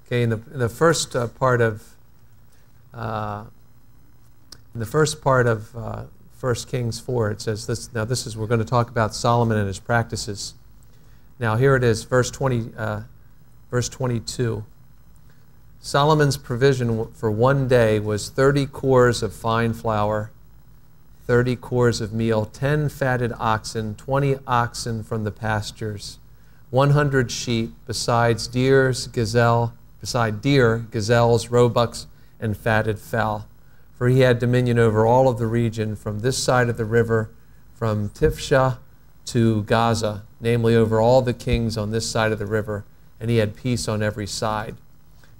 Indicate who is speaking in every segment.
Speaker 1: Okay, in the first part of in the first part of 1 Kings 4, it says this. Now, we're going to talk about Solomon and his practices. Now, here it is, verse 22. Solomon's provision for one day was 30 cores of fine flour, 30 cores of meal, 10 fatted oxen, 20 oxen from the pastures, 100 sheep, besides deer, gazelles, roebucks, and fatted fowl. For he had dominion over all of the region from this side of the river, from Tifsha to Gaza, namely over all the kings on this side of the river, and he had peace on every side.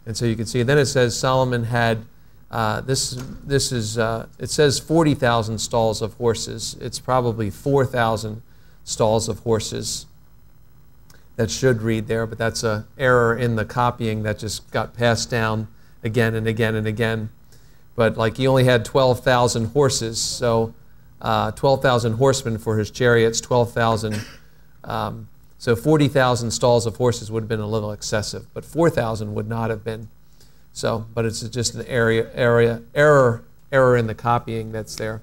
Speaker 1: And so you can see, then it says Solomon had, it says 40,000 stalls of horses. It's probably 4,000 stalls of horses. That should read there, but that's an error in the copying that just got passed down again and again and again. But like he only had 12,000 horses, so 12,000 horsemen for his chariots, 12,000. So 40,000 stalls of horses would have been a little excessive, but 4,000 would not have been. So, but it's just an error in the copying that's there.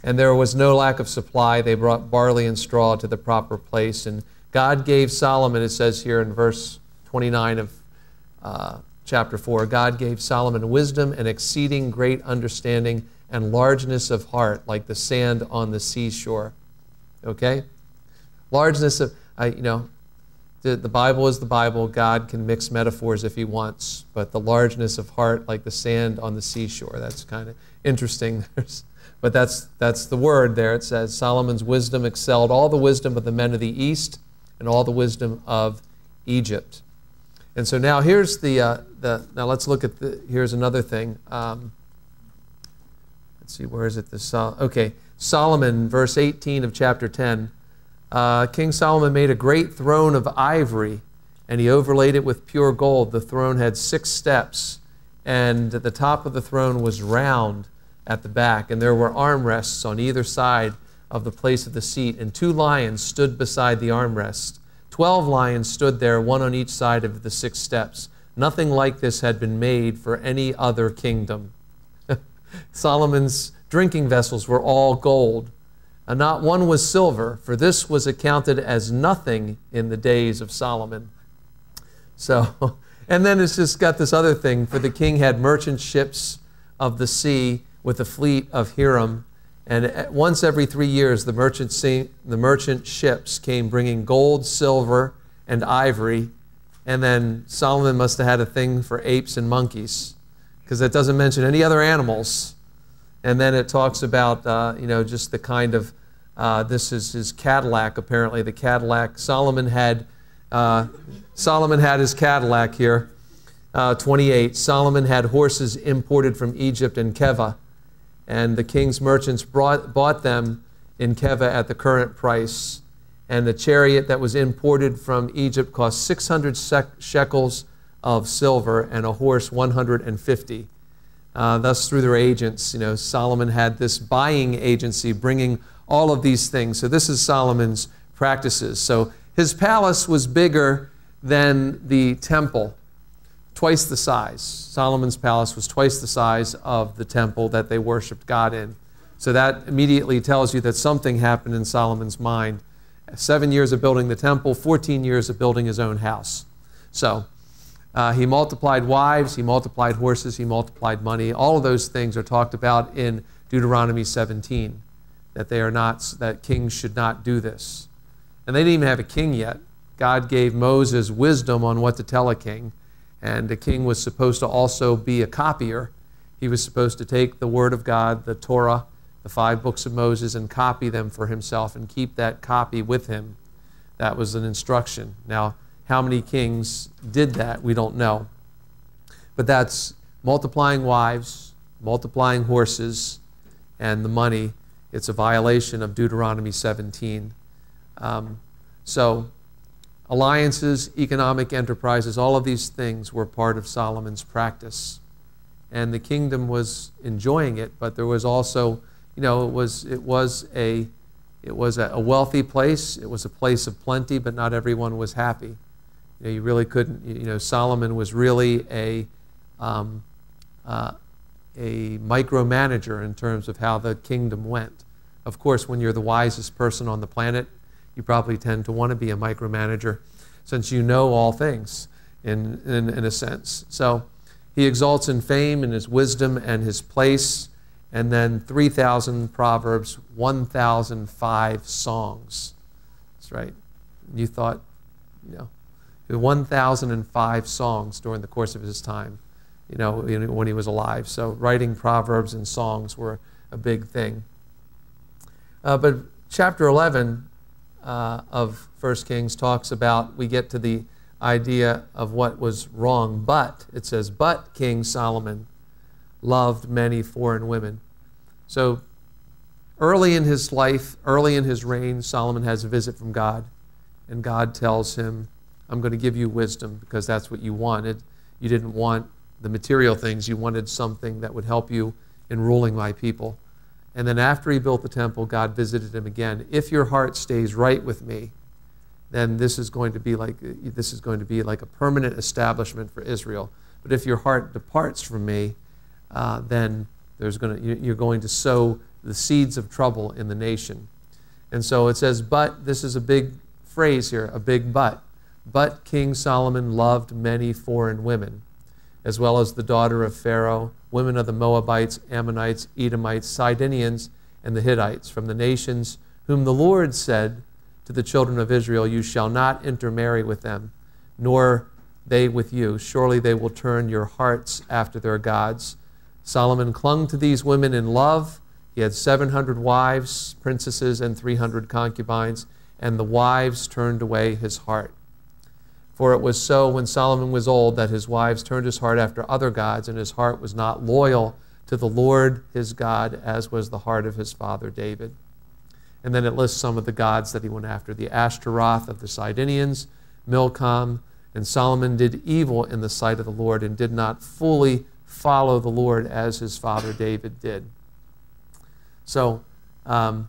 Speaker 1: And there was no lack of supply. They brought barley and straw to the proper place. And God gave Solomon, it says here in verse 29 of chapter 4, God gave Solomon wisdom and exceeding great understanding and largeness of heart, like the sand on the seashore. Okay? Largeness of, the Bible is the Bible. God can mix metaphors if he wants, but the largeness of heart, like the sand on the seashore, that's kind of interesting. But that's the word there. It says, Solomon's wisdom excelled all the wisdom of the men of the East and all the wisdom of Egypt. And so now here's now let's look at here's another thing. Let's see, where is it? Okay, Solomon, verse 18 of chapter 10. King Solomon made a great throne of ivory, and he overlaid it with pure gold. The throne had 6 steps, and the top of the throne was round at the back, and there were armrests on either side of the place of the seat, and 2 lions stood beside the armrest. 12 lions stood there, one on each side of the 6 steps. Nothing like this had been made for any other kingdom. Solomon's drinking vessels were all gold, and not one was silver, for this was accounted as nothing in the days of Solomon. So, and then it's just got this other thing, for the king had merchant ships of the sea with a fleet of Hiram, and once every 3 years the merchant ships came bringing gold, silver, and ivory, and then Solomon must have had a thing for apes and monkeys, because it doesn't mention any other animals. And then it talks about, just the kind of, this is his Cadillac, apparently, the Cadillac. Solomon had his Cadillac here, 28. Solomon had horses imported from Egypt and Keva, and the king's merchants bought them in Keva at the current price. And the chariot that was imported from Egypt cost 600 shekels of silver, and a horse 150. Thus, through their agents, Solomon had this buying agency bringing all of these things. So this is Solomon's practices. So his palace was bigger than the temple, twice the size. Solomon's palace was twice the size of the temple that they worshiped God in. So that immediately tells you that something happened in Solomon's mind. 7 years of building the temple, 14 years of building his own house. So he multiplied wives, he multiplied horses, he multiplied money. All of those things are talked about in Deuteronomy 17, that kings should not do this. And they didn't even have a king yet. God gave Moses wisdom on what to tell a king, and the king was supposed to also be a copier. He was supposed to take the word of God, the Torah, the 5 books of Moses, and copy them for himself and keep that copy with him. That was an instruction. Now, how many kings did that, we don't know. But that's multiplying wives, multiplying horses, and the money. It's a violation of Deuteronomy 17. So alliances, economic enterprises, all of these things were part of Solomon's practice. And the kingdom was enjoying it, but there was also, it was a wealthy place. It was a place of plenty, but not everyone was happy. You really couldn't. Solomon was really a micromanager in terms of how the kingdom went. Of course, when you're the wisest person on the planet, you probably tend to want to be a micromanager, since you know all things in a sense. So he exalts in fame and his wisdom and his place, and then 3,000 proverbs, 1,005 songs. That's right. You thought, 1,005 songs during the course of his time, when he was alive. So writing proverbs and songs were a big thing. But chapter 11 of 1 Kings talks about, we get to the idea of what was wrong. But, it says, but King Solomon loved many foreign women. So early in his life, early in his reign, Solomon has a visit from God. And God tells him, I'm going to give you wisdom because that's what you wanted. You didn't want the material things. You wanted something that would help you in ruling my people. And then after he built the temple, God visited him again. If your heart stays right with me, then this is going to be like a permanent establishment for Israel. But if your heart departs from me, then you're going to sow the seeds of trouble in the nation. And so it says, but, this is a big phrase here, a big but. But King Solomon loved many foreign women, as well as the daughter of Pharaoh, women of the Moabites, Ammonites, Edomites, Sidonians, and the Hittites, from the nations whom the Lord said to the children of Israel, you shall not intermarry with them, nor they with you. Surely they will turn your hearts after their gods. Solomon clung to these women in love. He had 700 wives, princesses, and 300 concubines, and the wives turned away his heart. For it was so when Solomon was old that his wives turned his heart after other gods, and his heart was not loyal to the Lord his God, as was the heart of his father David. And then it lists some of the gods that he went after: the Ashtaroth of the Sidonians, Milcom, and Solomon did evil in the sight of the Lord and did not fully follow the Lord as his father David did. So, and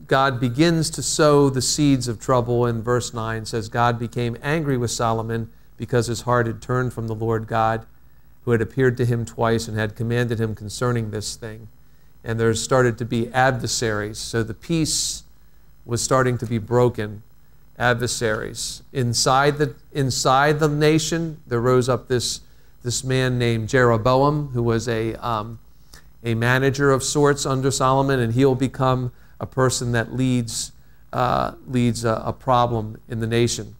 Speaker 1: God begins to sow the seeds of trouble. In verse 9 says, God became angry with Solomon because his heart had turned from the Lord God, who had appeared to him twice and had commanded him concerning this thing. And there started to be adversaries. So the peace was starting to be broken. Adversaries. Inside the nation, there rose up this man named Jeroboam, who was a manager of sorts under Solomon, and he'll become a person that leads a problem in the nation.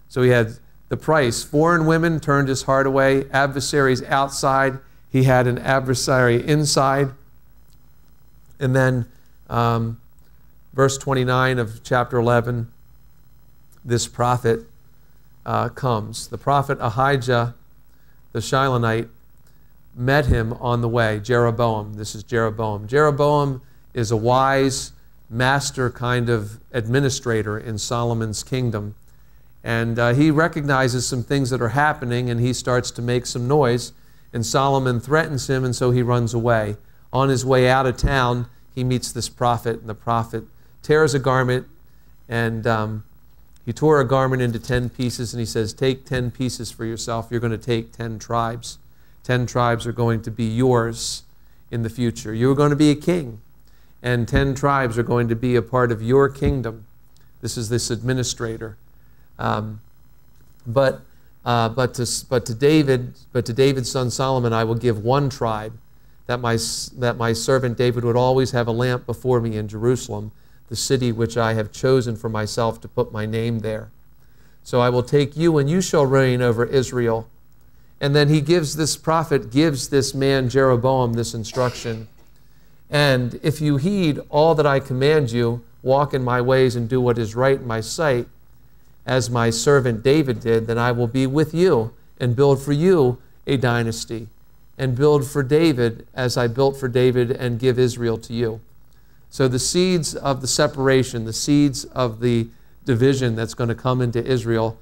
Speaker 1: So he had the price. Foreign women turned his heart away. Adversaries outside. He had an adversary inside. And then verse 29 of chapter 11, this prophet comes. The prophet Ahijah, the Shilonite, met him on the way. Jeroboam. This is Jeroboam. Jeroboam is a wise master kind of administrator in Solomon's kingdom. And he recognizes some things that are happening, and he starts to make some noise. And Solomon threatens him, and so he runs away. On his way out of town, he meets this prophet, and the prophet tears a garment, and he tore a garment into 10 pieces, and he says, take 10 pieces for yourself. You're going to take 10 tribes. 10 tribes are going to be yours in the future. You're going to be a king, and 10 tribes are going to be a part of your kingdom. This is this administrator. But to David's son Solomon, I will give one tribe, that my servant David would always have a lamp before me in Jerusalem, the city which I have chosen for myself to put my name there. So I will take you, and you shall reign over Israel. And then this prophet gives this man Jeroboam this instruction. And if you heed all that I command you, walk in my ways and do what is right in my sight, as my servant David did, then I will be with you and build for you a dynasty, and build for David as I built for David, and give Israel to you. So the seeds of the separation, the seeds of the division that's going to come into Israel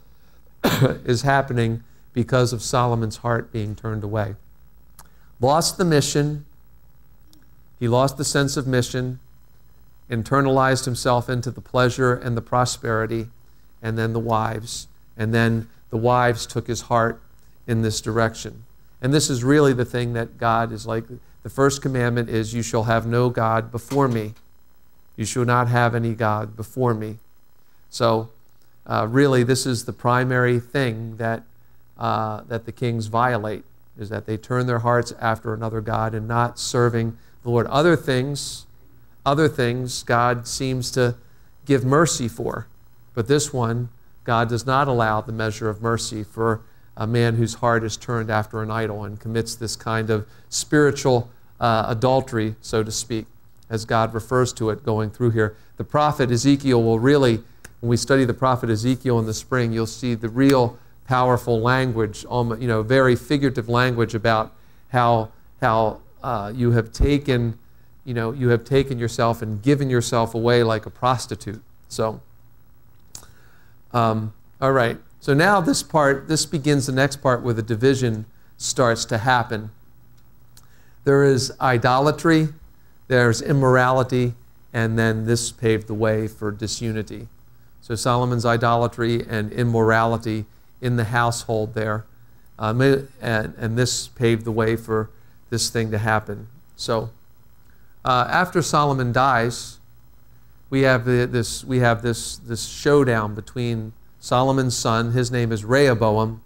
Speaker 1: is happening because of Solomon's heart being turned away. Lost the mission. He lost the sense of mission, internalized himself into the pleasure and the prosperity, and then the wives. And then the wives took his heart in this direction. And this is really the thing that God is like. The first commandment is, you shall have no God before me. You shall not have any God before me. So really, this is the primary thing that the kings violate, is that they turn their hearts after another God and not serving the Lord. Other things God seems to give mercy for. But this one, God does not allow the measure of mercy for a man whose heart is turned after an idol and commits this kind of spiritual adultery, so to speak, as God refers to it going through here. The prophet Ezekiel will really, when we study the prophet Ezekiel in the spring, you'll see the real powerful language, very figurative language about how you have taken yourself and given yourself away like a prostitute. So, all right. So now this begins the next part where the division starts to happen. There is idolatry, there's immorality, and then this paved the way for disunity. So Solomon's idolatry and immorality in the household there, and this paved the way for this thing to happen. So after Solomon dies, we have this showdown between Solomon's son, his name is Rehoboam,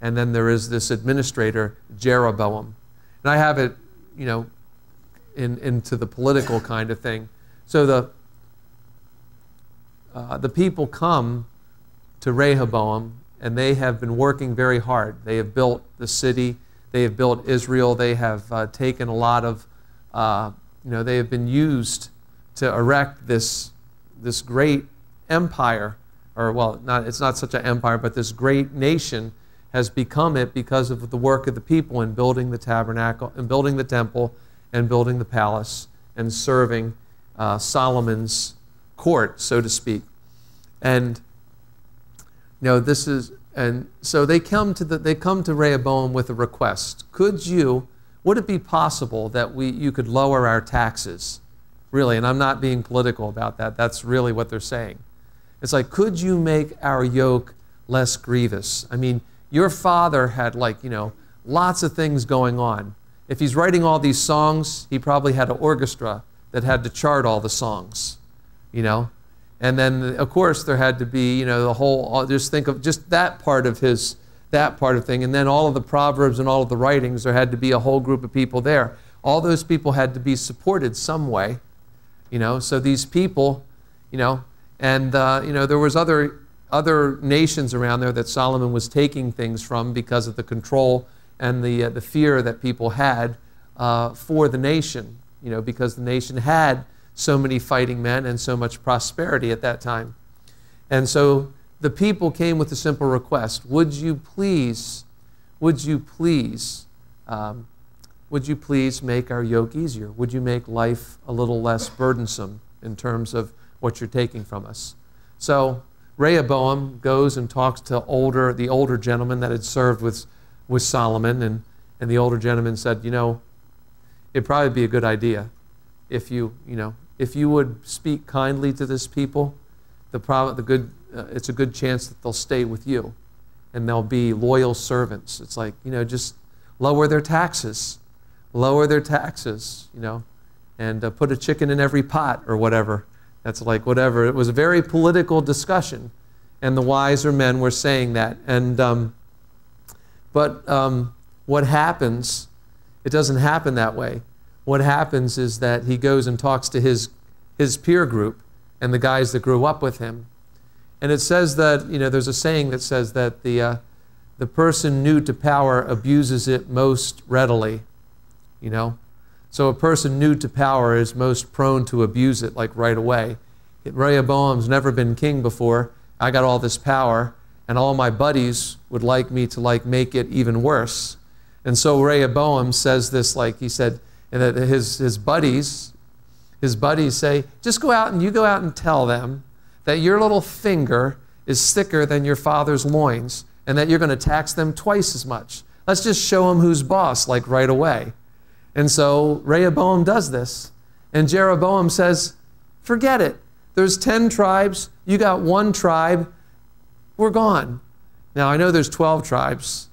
Speaker 1: and then there is this administrator, Jeroboam. And I have it, into the political kind of thing. So the people come to Rehoboam, and they have been working very hard. They have built the city. They have built Israel. They have taken a lot of, they have been used to erect this great empire. Or, well, it's not such an empire, but this great nation has become it because of the work of the people in building the tabernacle, and building the temple, and building the palace, and serving Solomon's court, so to speak. And so they come to Rehoboam with a request. Would it be possible that you could lower our taxes? Really, and I'm not being political about that. That's really what they're saying. It's like, could you make our yoke less grievous? I mean, your father had lots of things going on. If he's writing all these songs, he probably had an orchestra that had to chart all the songs, And then, of course, there had to be, just think of just that part of thing. And then all of the Proverbs and all of the writings, there had to be a whole group of people there. All those people had to be supported some way, So these people, and there was other nations around there that Solomon was taking things from because of the control and the fear that people had for the nation, because the nation had so many fighting men and so much prosperity at that time. And so the people came with a simple request: would you please make our yoke easier? Would you make life a little less burdensome in terms of what you're taking from us? So Rehoboam goes and talks to the older gentleman that had served with Solomon, and the older gentleman said, it'd probably be a good idea if you would speak kindly to this people. It's a good chance that they'll stay with you, and they'll be loyal servants. It's like, just lower their taxes, and put a chicken in every pot or whatever. That's like whatever. It was a very political discussion, and the wiser men were saying that. And but what happens? It doesn't happen that way. What happens is that he goes and talks to his peer group and the guys that grew up with him, and it says that there's a saying that says that the person new to power abuses it most readily. So a person new to power is most prone to abuse it, like right away. Rehoboam's never been king before. I got all this power, and all my buddies would like me to make it even worse. And so Rehoboam says this, he said, and that his buddies say, just go out and tell them that your little finger is thicker than your father's loins, and that you're going to tax them twice as much. Let's just show them who's boss, right away. And so Rehoboam does this. And Jeroboam says, forget it. There's 10 tribes. You got one tribe. we're gone. Now, I know there's 12 tribes.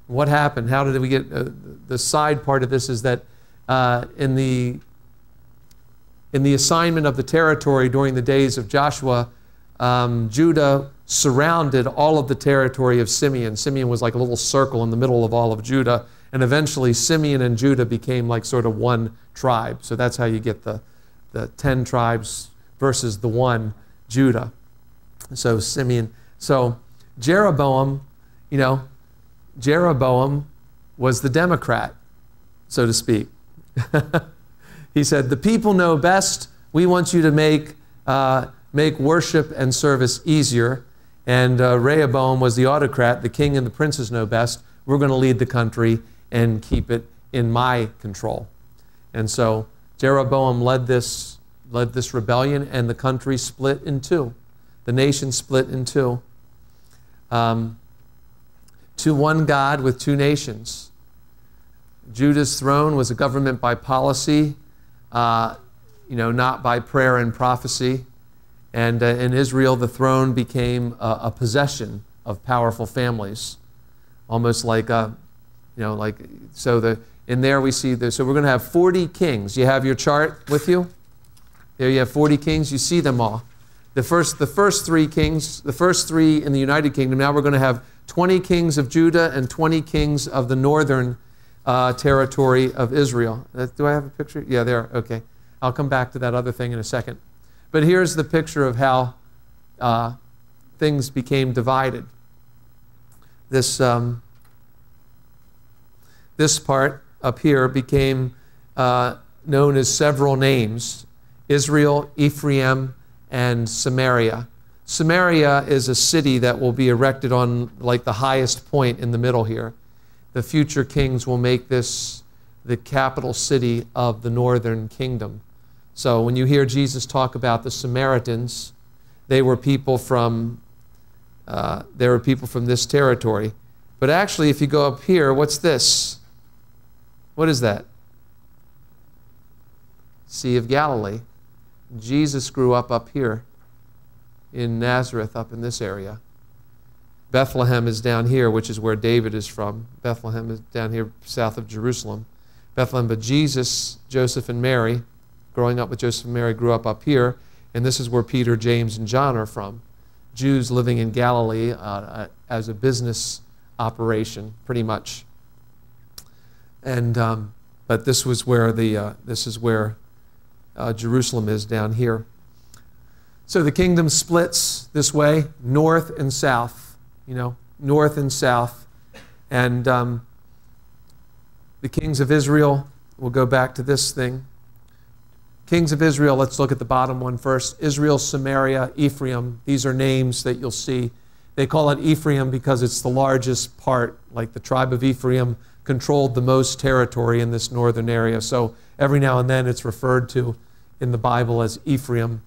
Speaker 1: What happened? How did we get, the side part of this is that in the assignment of the territory during the days of Joshua, Judah surrounded all of the territory of Simeon. Simeon was like a little circle in the middle of all of Judah. And eventually Simeon and Judah became like sort of one tribe. So that's how you get the 10 tribes versus the one, Judah. So Simeon. So Jeroboam, Jeroboam was the Democrat, so to speak. He said, the people know best. We want you to make worship and service easier. And Rehoboam was the autocrat. The king and the princes know best. We're going to lead the country and keep it in my control. And so Jeroboam led this rebellion, and the country split in two. The nation split in two. To one God with two nations. Judah's throne was a government by policy, not by prayer and prophecy. And in Israel, the throne became a possession of powerful families, almost like in there we see this. So we're going to have 40 kings. You have your chart with you? There you have 40 kings. You see them all. The first three kings, the first three in the United Kingdom. Now we're going to have 20 kings of Judah and 20 kings of the northern territory of Israel. Do I have a picture? Yeah, there. Okay. I'll come back to that other thing in a second. But here's the picture of how things became divided. This part up here became known as several names: Israel, Ephraim, and Samaria. Samaria is a city that will be erected on like the highest point in the middle here. The future kings will make this the capital city of the northern kingdom. So when you hear Jesus talk about the Samaritans, they were people from this territory. But actually, if you go up here, what's this? What is that? Sea of Galilee. Jesus grew up here in Nazareth, up in this area. Bethlehem is down here, which is where David is from. Bethlehem is down here south of Jerusalem. Bethlehem, but Jesus, Joseph, and Mary, growing up with Joseph and Mary, grew up here, and this is where Peter, James, and John are from. Jews living in Galilee as a business operation, pretty much. And but this was where Jerusalem is down here. So the kingdom splits this way, north and south. North and south, and the kings of Israel. We'll go back to this thing. Kings of Israel, let's look at the bottom one first. Israel, Samaria, Ephraim. These are names that you'll see. They call it Ephraim because it's the largest part. Like the tribe of Ephraim controlled the most territory in this northern area. So every now and then it's referred to in the Bible as Ephraim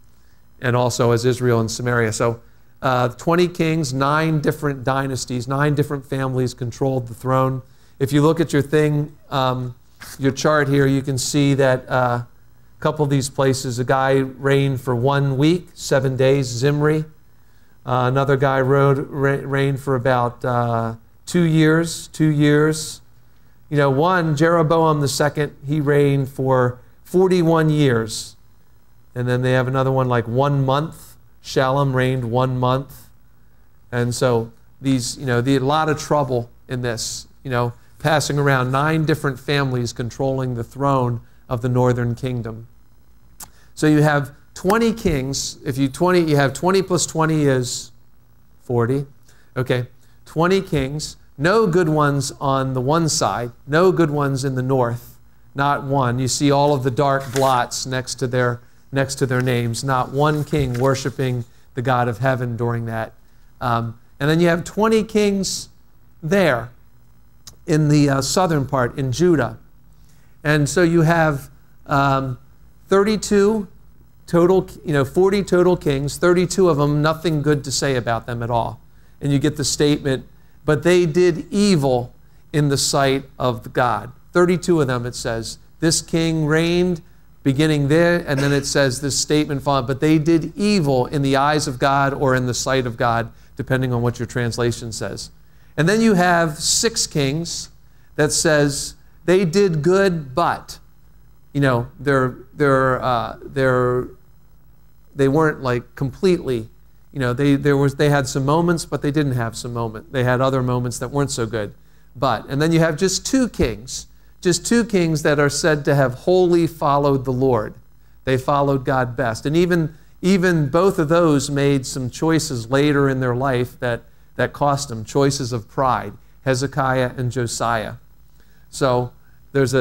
Speaker 1: and also as Israel and Samaria. So 20 kings, 9 different dynasties, 9 different families controlled the throne. If you look at your thing, your chart here, you can see that a couple of these places, a guy reigned for 1 week, 7 days, Zimri. Another guy reigned for about 2 years. Jeroboam II, he reigned for 41 years. And then they have another one like 1 month. Shallum reigned 1 month. And so these, a lot of trouble in this, passing around 9 different families controlling the throne of the northern kingdom. So you have 20 kings. You have 20 plus 20 is 40. Okay, 20 kings. No good ones on the one side. No good ones in the north. Not one. You see all of the dark blots next to their names. Not one king worshiping the God of heaven during that. And then you have 20 kings there in the southern part, in Judah. And so you have 32 total, 40 total kings, 32 of them, nothing good to say about them at all. And you get the statement, but they did evil in the sight of God. 32 of them, it says. This king reigned beginning there, and then it says this statement following, but they did evil in the eyes of God or in the sight of God. depending on what your translation says. And then you have 6 kings that says they did good, but, you know, they weren't like completely, you know, they had some moments, but they didn't have some moment. They had other moments that weren't so good. And then you have just two kings that are said to have wholly followed the Lord. They followed God best. And even both of those made some choices later in their life that cost them, choices of pride, Hezekiah and Josiah. So there's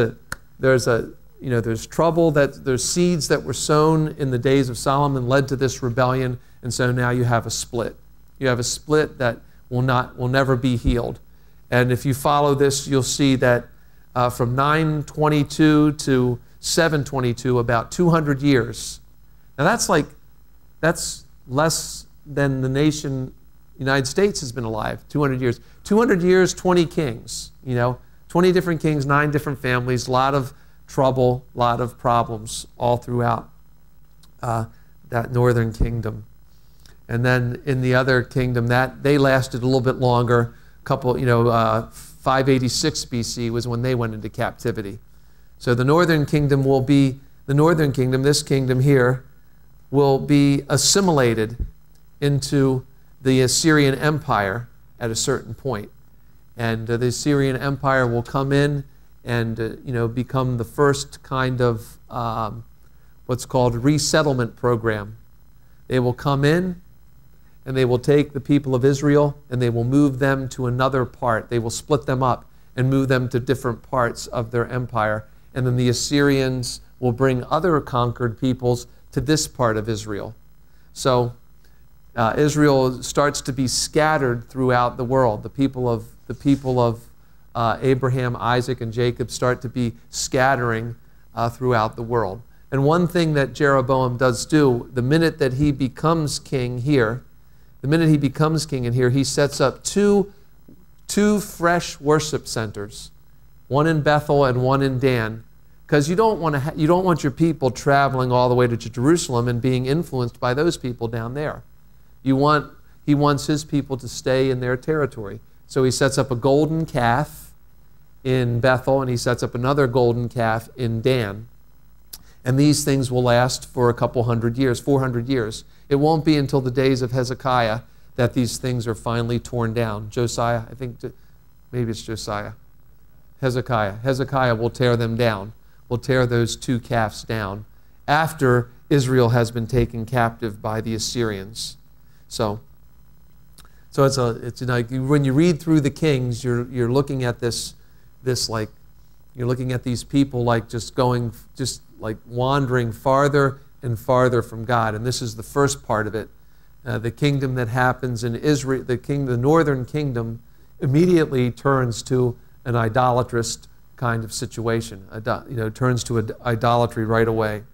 Speaker 1: trouble, there's seeds that were sown in the days of Solomon led to this rebellion, and so now you have a split. You have a split that will never be healed. And if you follow this, you'll see that from 922 to 722, about 200 years. Now that's less than the nation United States has been alive, 200 years. 200 years, 20 kings, 20 different kings, 9 different families, a lot of trouble, a lot of problems all throughout that northern kingdom. And then in the other kingdom, that they lasted a little bit longer. 586 BC was when they went into captivity. So the northern kingdom this kingdom here, will be assimilated into the Assyrian Empire at a certain point. And the Assyrian Empire will come in and become the first kind of what's called resettlement program. They will come in and they will take the people of Israel and they will move them to another part. They will split them up and move them to different parts of their empire. And then the Assyrians will bring other conquered peoples to this part of Israel. So Israel starts to be scattered throughout the world. The people of Abraham, Isaac, and Jacob start to be scattering throughout the world. And one thing that Jeroboam does do, the minute that he becomes king here, he sets up two fresh worship centers, one in Bethel and one in Dan, because you don't want your people traveling all the way to Jerusalem and being influenced by those people down there. He wants his people to stay in their territory. So he sets up a golden calf in Bethel, and he sets up another golden calf in Dan. And these things will last for a couple 100 years, 400 years. It won't be until the days of Hezekiah that these things are finally torn down. Josiah, I think, maybe it's Josiah. Hezekiah will tear them down, will tear those 2 calves down after Israel has been taken captive by the Assyrians. So it's when you read through the Kings, you're looking at you're looking at these people just wandering farther and farther from God. And this is the first part of it. The kingdom that happens in Israel, the northern kingdom, immediately turns to an idolatrous kind of situation. Turns to idolatry right away.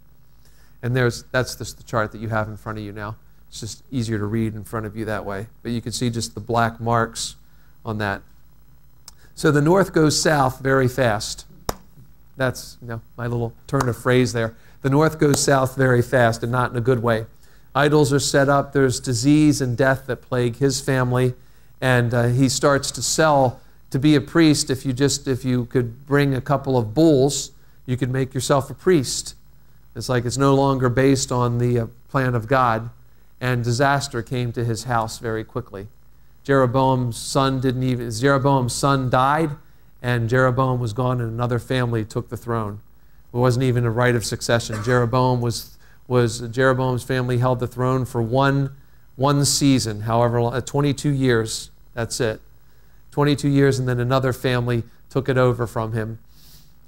Speaker 1: And that's just the chart that you have in front of you now. It's just easier to read in front of you that way. But you can see just the black marks on that. So the north goes south very fast. That's my little turn of phrase there. The north goes south very fast, and not in a good way. Idols are set up. There's disease and death that plague his family. And he starts to sell to be a priest. If you could bring a couple of bulls, you could make yourself a priest. It's no longer based on the plan of God. And disaster came to his house very quickly. Jeroboam's son died, and Jeroboam was gone, and another family took the throne. It wasn't even a right of succession. Jeroboam's family held the throne for one season, however, 22 years. That's it. 22 years, and then another family took it over from him.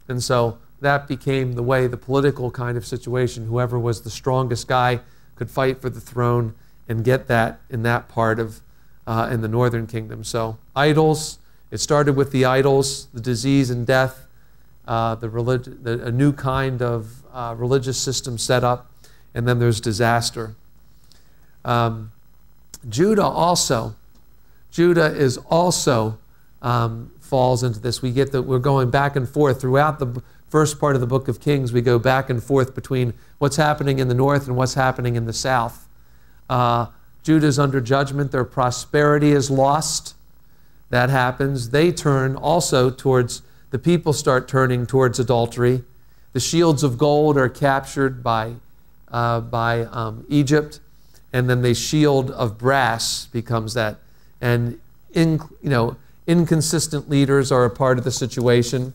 Speaker 1: And so that became the political kind of situation. Whoever was the strongest guy could fight for the throne and get that in that part of in the northern kingdom. So idols, it started with the idols, the disease and death, a new kind of religious system set up, and then there's disaster. Judah is also falls into this. We're going back and forth throughout the first part of the book of Kings. We go back and forth between what's happening in the north and what's happening in the south. Judah's under judgment. Their prosperity is lost. That happens. They turn also towards, the people start turning towards adultery. The shields of gold are captured by Egypt, and then the shield of brass becomes that. And inconsistent leaders are a part of the situation.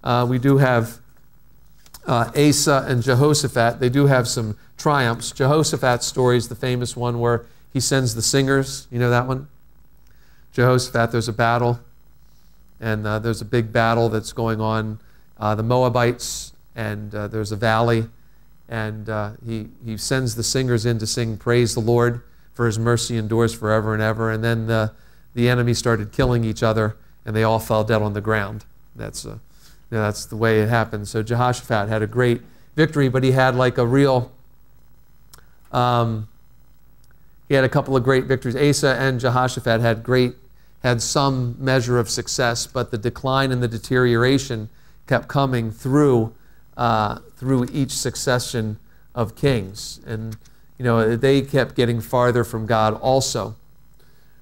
Speaker 1: We do have Asa and Jehoshaphat. They do have some triumphs. Jehoshaphat's story is the famous one where he sends the singers. You know that one? Jehoshaphat, there's a battle, and there's a big battle that's going on. The Moabites, and there's a valley, and he sends the singers in to sing Praise the Lord, for his mercy endures forever and ever. And then the enemy started killing each other, and they all fell dead on the ground. That's the way it happened. So Jehoshaphat had a great victory, but he had like a real, he had a couple of great victories. Asa and Jehoshaphat had some measure of success, but the decline and the deterioration kept coming through each succession of kings. And they kept getting farther from God also.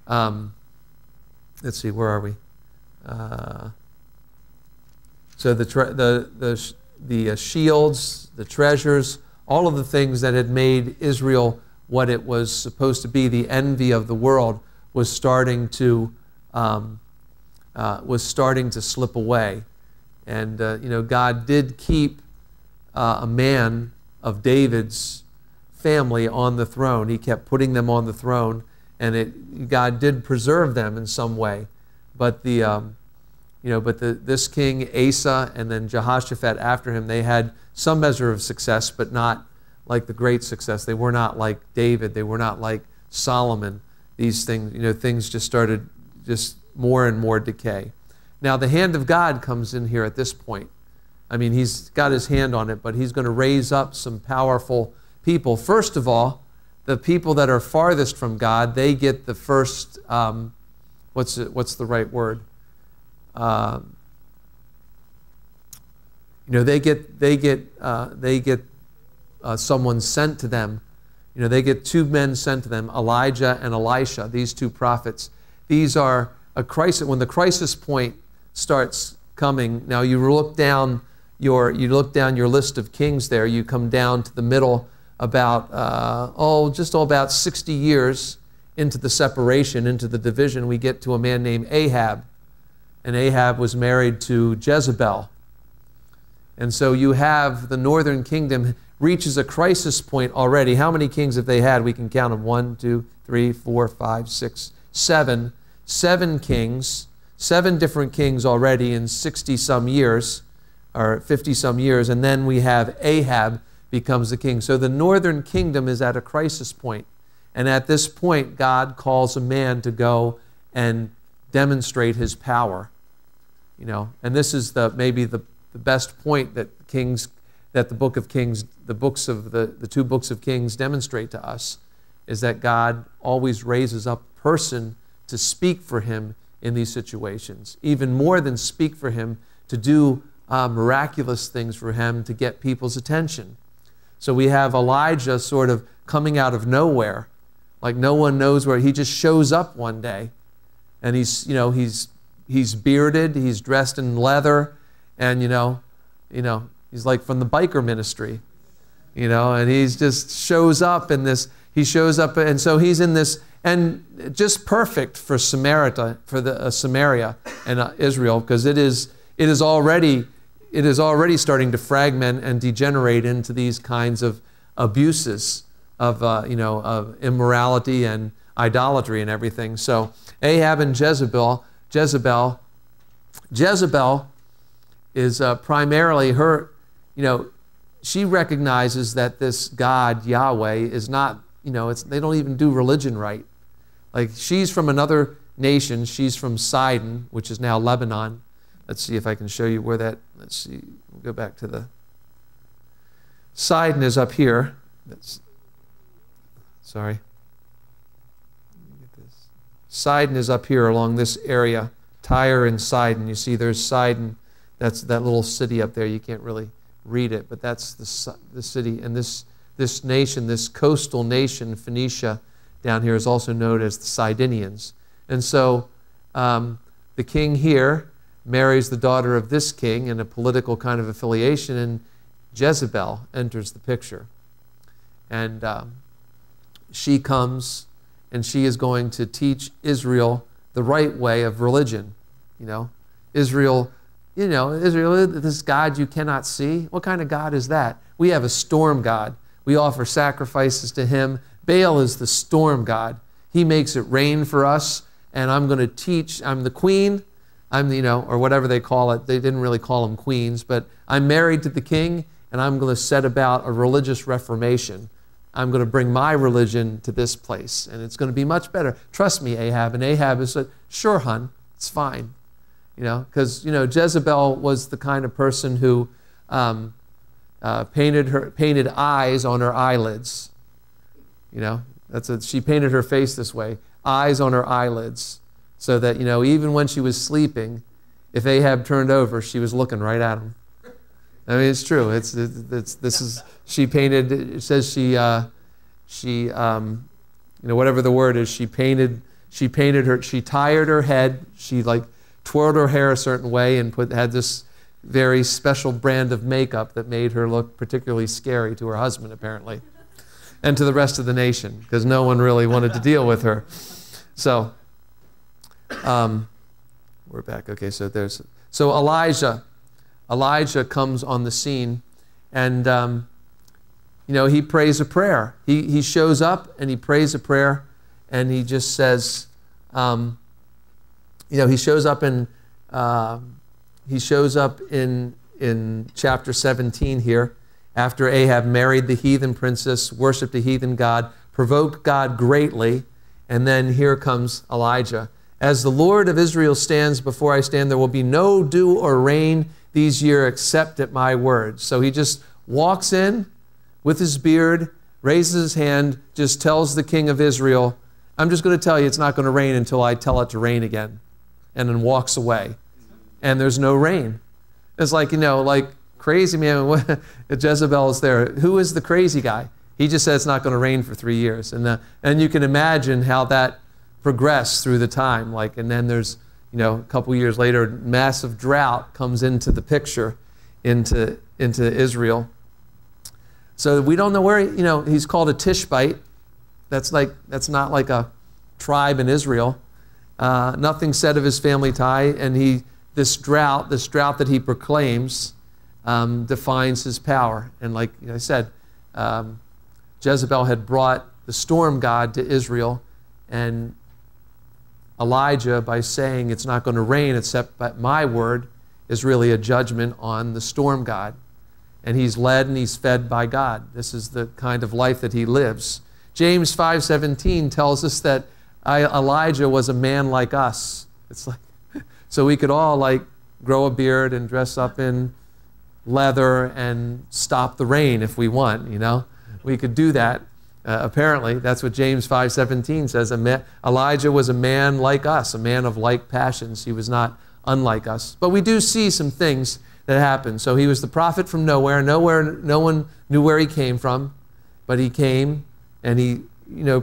Speaker 1: Let's see, where are we? So the shields, the treasures, all of the things that had made Israel what it was supposed to be, the envy of the world, was starting to slip away. And God did keep a man of David's family on the throne. He kept putting them on the throne, and God did preserve them in some way. But this king Asa and then Jehoshaphat after him, they had some measure of success, but not like the great success. They were not like David. They were not like Solomon. These things, things just started more and more decay. Now the hand of God comes in here at this point. I mean, he's got his hand on it, but he's going to raise up some powerful people. First of all, the people that are farthest from God, they get the first, what's the right word? They get someone sent to them. They get two men sent to them, Elijah and Elisha, these two prophets. These are a crisis. When the crisis point starts coming, now you look down your list of kings there, you come down to the middle about, about 60 years into the separation, into the division, we get to a man named Ahab. And Ahab was married to Jezebel. And so you have the northern kingdom reaches a crisis point already. How many kings have they had? We can count them. 1, 2, 3, 4, 5, 6, 7. 7 kings, 7 different kings already in 60-some years, or 50-some years. And then we have Ahab becomes the king. So the northern kingdom is at a crisis point. And at this point, God calls a man to go and demonstrate his power. And this is maybe the best point that the book of Kings, the 2 books of Kings demonstrate to us, is that God always raises up a person to speak for him in these situations. Even more than speak for him, to do miraculous things for him to get people's attention. So we have Elijah sort of coming out of nowhere, like no one knows where. He just shows up one day, and he's bearded, he's dressed in leather, and he's like from the biker ministry, and he just shows up in this. He shows up, and so he's in this, and just perfect for Samaria and Israel, because it is already starting to fragment and degenerate into these kinds of abuses of immorality and idolatry and everything. So Ahab and Jezebel is primarily her, she recognizes that this God, Yahweh, is not, they don't even do religion right. Like, she's from another nation. She's from Sidon, which is now Lebanon. Let's see if I can show you where that, let's see, we'll go back to the, Sidon is up here. Sorry. Sidon is up here along this area. Tyre and Sidon. You see there's Sidon. That's that little city up there. You can't really read it, but that's the city. And this nation, this coastal nation, Phoenicia, down here is also known as the Sidonians. And so the king here marries the daughter of this king in a political kind of affiliation, and Jezebel enters the picture. And she comes, and she is going to teach Israel the right way of religion. Israel, this God you cannot see. What kind of God is that? We have a storm God. We offer sacrifices to him. Baal is the storm God. He makes it rain for us, and I'm going to teach. I'm the queen. Or whatever they call it. They didn't really call them queens, but I'm married to the king, and I'm going to set about a religious reformation. I'm going to bring my religion to this place, and it's going to be much better. Trust me, Ahab. And Ahab is like, sure, hun, it's fine. Because Jezebel was the kind of person who painted eyes on her eyelids. She painted her face this way, eyes on her eyelids, so that even when she was sleeping, if Ahab turned over, she was looking right at him. I mean, it's true. She painted. It says whatever the word is, she painted her. She tired her head. She twirled her hair a certain way and had this very special brand of makeup that made her look particularly scary to her husband, apparently, and to the rest of the nation, because no one really wanted to deal with her. So we're back. Okay, so Elijah comes on the scene, and he prays a prayer. He shows up and he prays a prayer, and he just says, he shows up in chapter 17 here, after Ahab married the heathen princess, worshipped a heathen god, provoked God greatly, and then here comes Elijah. As the Lord of Israel stands before I stand, there will be no dew or rain these years except at my word. So he just walks in with his beard, raises his hand, just tells the king of Israel, I'm just going to tell you it's not going to rain until I tell it to rain again. And then walks away. And there's no rain. It's like crazy man. Jezebel is there. Who is the crazy guy? He just said it's not going to rain for 3 years. And you can imagine how that progressed through the time. And then there's, a couple years later, massive drought comes into the picture, into Israel. So we don't know where, he's called a Tishbite. That's not like a tribe in Israel. Nothing said of his family tie, and this drought that he proclaims defines his power. And like I said, Jezebel had brought the storm god to Israel, and Elijah, by saying it's not going to rain except by my word, is really a judgment on the storm god. And he's led and he's fed by God. This is the kind of life that he lives. James 5:17 tells us that Elijah was a man like us. So we could all grow a beard and dress up in leather and stop the rain if we want, We could do that. Apparently, that's what James 5:17 says. Elijah was a man like us, a man of like passions. He was not unlike us. But we do see some things that happened. So he was the prophet from nowhere. No one knew where he came from, but he came and he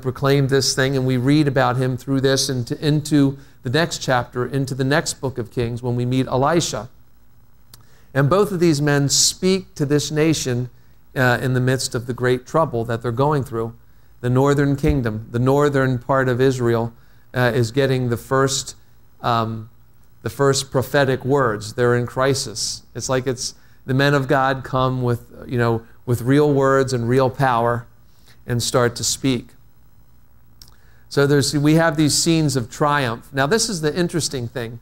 Speaker 1: proclaimed this thing, and we read about him through this into the next chapter, into the next book of Kings, when we meet Elisha. And both of these men speak to this nation in the midst of the great trouble that they're going through. The northern kingdom, the northern part of Israel, is getting the first prophetic words. They're in crisis. It's the men of God come with real words and real power and start to speak. So we have these scenes of triumph. Now this is the interesting thing.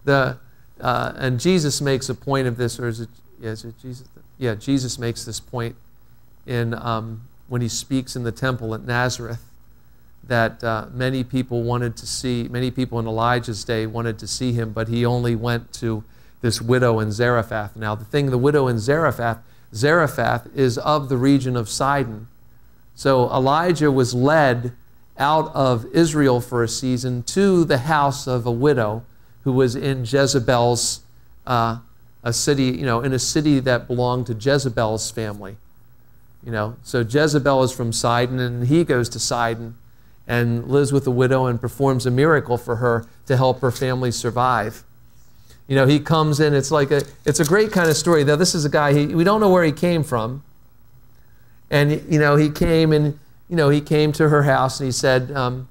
Speaker 1: And Jesus makes a point of this, or is it Jesus? Yeah, Jesus makes this point when he speaks in the temple at Nazareth, that many people in Elijah's day wanted to see him, but he only went to this widow in Zarephath. Now the widow in Zarephath is of the region of Sidon. So Elijah was led out of Israel for a season to the house of a widow who was in Jezebel's a city, in a city that belonged to Jezebel's family. So Jezebel is from Sidon, and he goes to Sidon, and lives with a widow and performs a miracle for her to help her family survive. You know, he comes in, it's a great kind of story. Now, this is a guy, we don't know where he came from. And, you know, he came to her house and he said,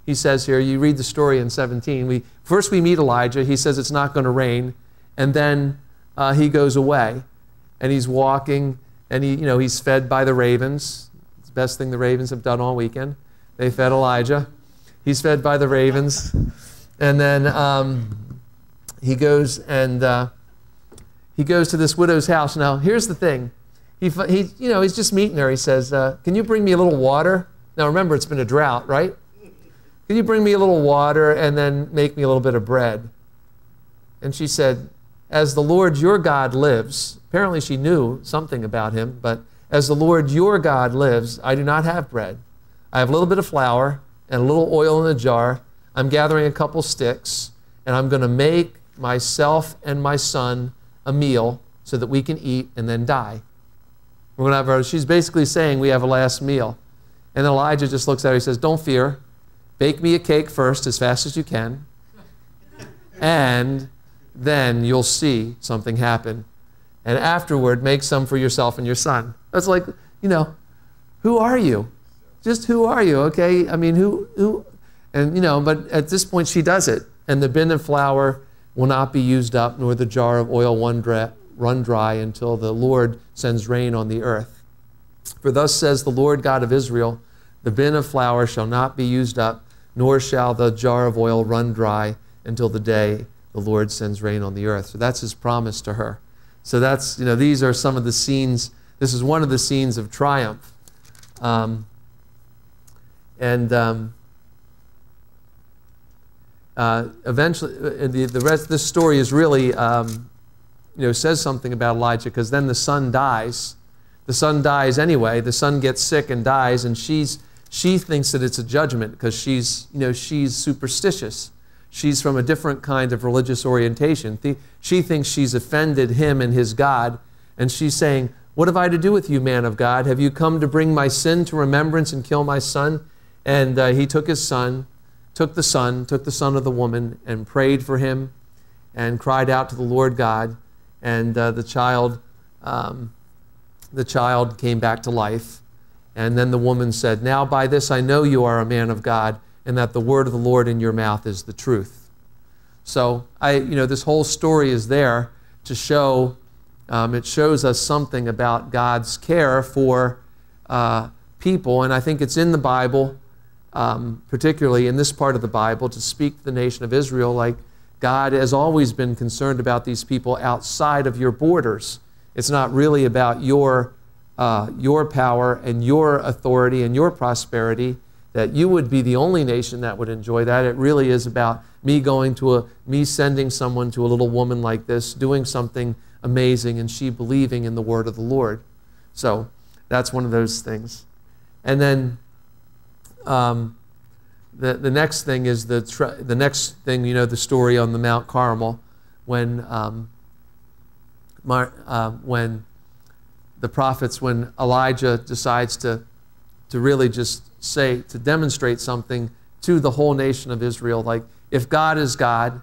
Speaker 1: he says here, you read the story in 17. First we meet Elijah. He says it's not going to rain. And then he goes away. And he's walking, and he's fed by the ravens. It's the best thing the ravens have done all weekend. They fed Elijah. He's fed by the ravens. And then he goes to this widow's house. Now, here's the thing. He's just meeting her. He says, can you bring me a little water? Now, remember, it's been a drought, right? Can you bring me a little water and then make me a little bit of bread? And she said, as the Lord your God lives, apparently she knew something about him, but as the Lord your God lives, I do not have bread. I have a little bit of flour and a little oil in a jar. I'm gathering a couple sticks, and I'm going to make myself and my son a meal so that we can eat and then die. We're going to have she's basically saying we have a last meal. And Elijah just looks at her. He says, don't fear. Bake me a cake first as fast as you can, and then you'll see something happen. And afterward, make some for yourself and your son. That's like, who are you? Just who are you, okay? I mean, who? And, but at this point, she does it. And the bin of flour will not be used up, nor the jar of oil run dry until the Lord sends rain on the earth. For thus says the Lord God of Israel, the bin of flour shall not be used up, nor shall the jar of oil run dry until the day the Lord sends rain on the earth. So that's his promise to her. So that's, these are some of the scenes. This is one of the scenes of triumph. Eventually, the rest of this story is really, says something about Elijah, because then the son dies. The son dies anyway. The son gets sick and dies, and she thinks that it's a judgment because she's superstitious. She's from a different kind of religious orientation. She thinks she's offended him and his God, and she's saying, what have I to do with you, man of God? Have you come to bring my sin to remembrance and kill my son? And he took the son of the woman, and prayed for him, and cried out to the Lord God, and the child came back to life. And then the woman said, now by this I know you are a man of God, and that the word of the Lord in your mouth is the truth. So this whole story is there to show, it shows us something about God's care for people, and I think it's in the Bible, particularly in this part of the Bible, to speak to the nation of Israel, like God has always been concerned about these people outside of your borders. It's not really about your power and your authority and your prosperity, that you would be the only nation that would enjoy that. It really is about me sending someone to a little woman like this, doing something amazing, and she believing in the word of the Lord. So that's one of those things. And then the next thing is the story on the Mount Carmel, when the prophets, when Elijah decides to really just to demonstrate something to the whole nation of Israel, like, if God is God,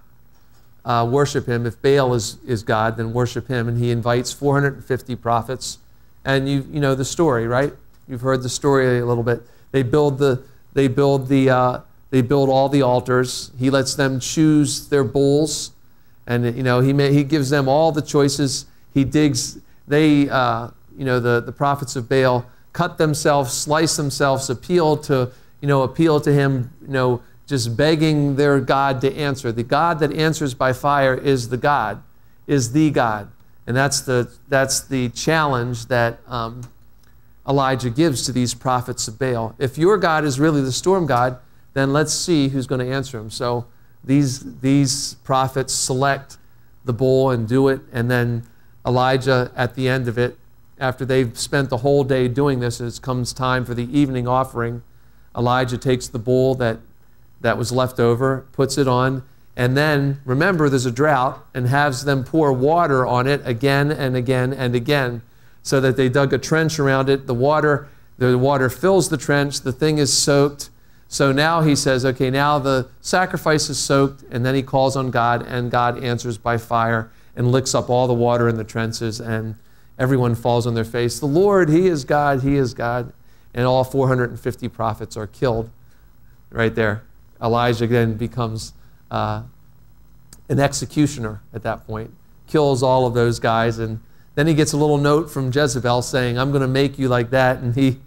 Speaker 1: worship him. If Baal is God, then worship him. And he invites 450 prophets. And you know the story, right? You've heard the story a little bit. They build all the altars. He lets them choose their bulls, and he gives them all the choices. He digs. The prophets of Baal cut themselves, slice themselves, appeal to him, just begging their God to answer. The God that answers by fire is the God. And that's the challenge that Elijah gives to these prophets of Baal. If your God is really the storm god, then let's see who's going to answer him. So these prophets select the bull and do it, and then Elijah, at the end of it, after they've spent the whole day doing this, as it comes time for the evening offering, Elijah takes the bull that was left over, puts it on, and then, remember, there's a drought, and has them pour water on it again and again and again, so that they dug a trench around it. The water fills the trench. The thing is soaked. So now he says, okay, now the sacrifice is soaked, and then he calls on God, and God answers by fire and licks up all the water in the trenches, and everyone falls on their face. The Lord, he is God, he is God. And all 450 prophets are killed right there. Elijah then becomes an executioner at that point, kills all of those guys, and then he gets a little note from Jezebel saying, I'm going to make you like that, and he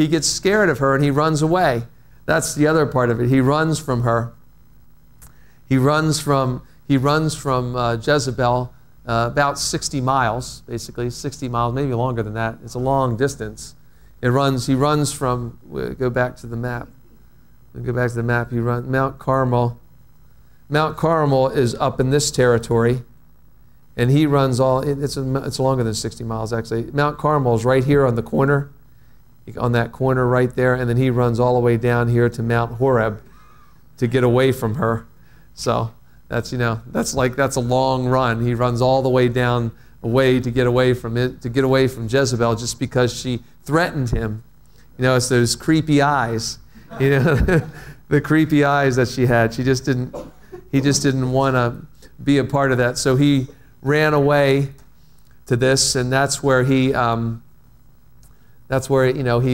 Speaker 1: gets scared of her and he runs away. That's the other part of it. He runs from her. He runs from Jezebel about 60 miles, basically 60 miles, maybe longer than that. It's a long distance. He runs from. Go back to the map. Go back to the map. He runs Mount Carmel. Mount Carmel is up in this territory, and he runs all. It's longer than 60 miles actually. Mount Carmel is right here on the corner. On that corner right there, and then he runs all the way down here to Mount Horeb to get away from her. So that's a long run. He runs all the way down away to get away from it, to get away from Jezebel, just because she threatened him. It's those creepy eyes, the creepy eyes that she had. He just didn't want to be a part of that. So he ran away to this, and that's where he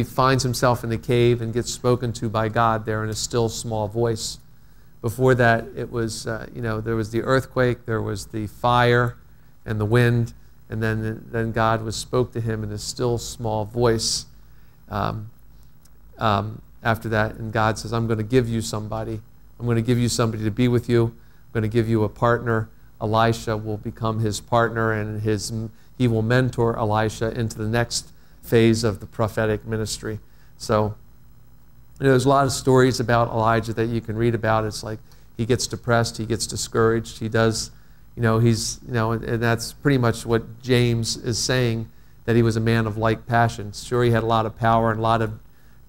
Speaker 1: finds himself in the cave and gets spoken to by God there in a still small voice. Before that, it was, there was the earthquake, there was the fire and the wind, and then God spoke to him in a still small voice after that. And God says, I'm going to give you somebody. I'm going to give you somebody to be with you. I'm going to give you a partner. Elisha will become his partner, and he will mentor Elisha into the next phase of the prophetic ministry. So there's a lot of stories about Elijah that you can read about. It's like he gets depressed, he gets discouraged, he does, and that's pretty much what James is saying, that he was a man of like passions. Sure, he had a lot of power and a lot of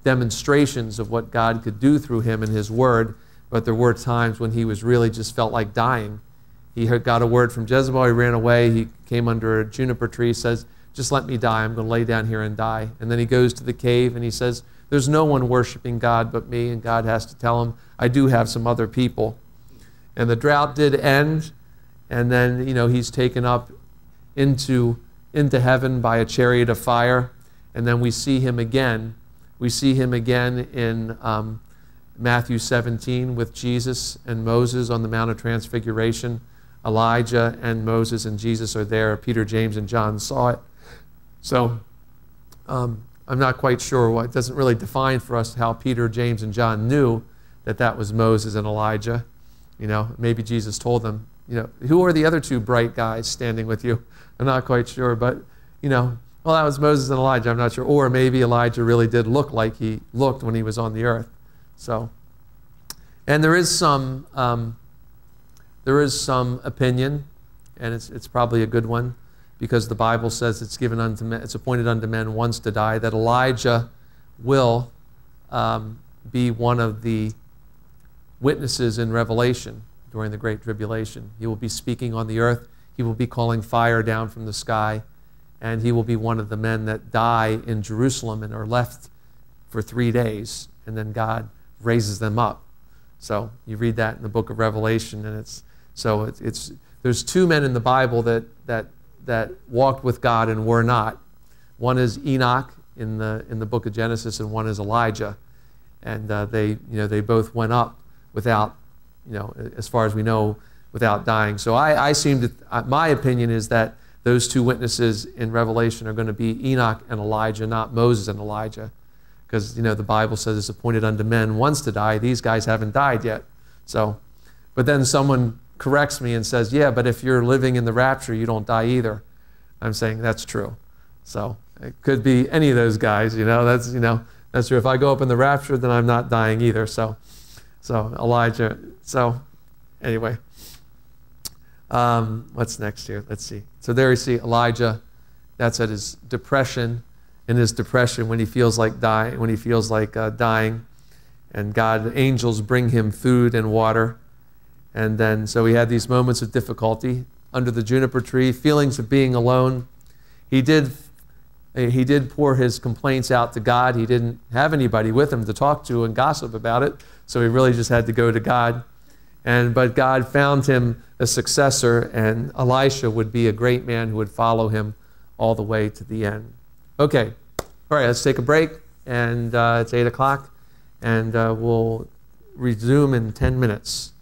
Speaker 1: demonstrations of what God could do through him and his word, but there were times when he was really just felt like dying. He got a word from Jezebel, he ran away, he came under a juniper tree, says, just let me die, I'm going to lay down here and die. And then he goes to the cave and he says, there's no one worshiping God but me, and God has to tell him, I do have some other people. And the drought did end, and then he's taken up into heaven by a chariot of fire, and then we see him again. We see him again in Matthew 17 with Jesus and Moses on the Mount of Transfiguration. Elijah and Moses and Jesus are there. Peter, James, and John saw it. So I'm not quite sure. It doesn't really define for us how Peter, James, and John knew that was Moses and Elijah. Maybe Jesus told them, who are the other two bright guys standing with you? I'm not quite sure, but, well, that was Moses and Elijah. I'm not sure. Or maybe Elijah really did look like he looked when he was on the earth. So, and there is some opinion, and it's probably a good one, because the Bible says it's given unto men, it's appointed unto men once to die, that Elijah will be one of the witnesses in Revelation during the Great Tribulation. He will be speaking on the earth. He will be calling fire down from the sky, and he will be one of the men that die in Jerusalem and are left for 3 days, and then God raises them up. So you read that in the book of Revelation, and there's two men in the Bible that walked with God and were not. One is Enoch in the book of Genesis, and one is Elijah. And they both went up without, as far as we know, without dying. So my opinion is that those two witnesses in Revelation are going to be Enoch and Elijah, not Moses and Elijah. Because, the Bible says it's appointed unto men once to die. These guys haven't died yet. So, but then someone corrects me and says, yeah, but if you're living in the rapture, you don't die either. I'm saying that's true. So it could be any of those guys, that's true. If I go up in the rapture, then I'm not dying either. So Elijah, so anyway, what's next here? Let's see. So there you see Elijah, that's at his depression, in his depression when he feels like dying, and angels bring him food and water. And then, so he had these moments of difficulty under the juniper tree, feelings of being alone. He did He did pour his complaints out to God. He didn't have anybody with him to talk to and gossip about it, so he really just had to go to God. But God found him a successor, and Elisha would be a great man who would follow him all the way to the end. Okay, all right, let's take a break, and it's 8 o'clock, and we'll resume in 10 minutes.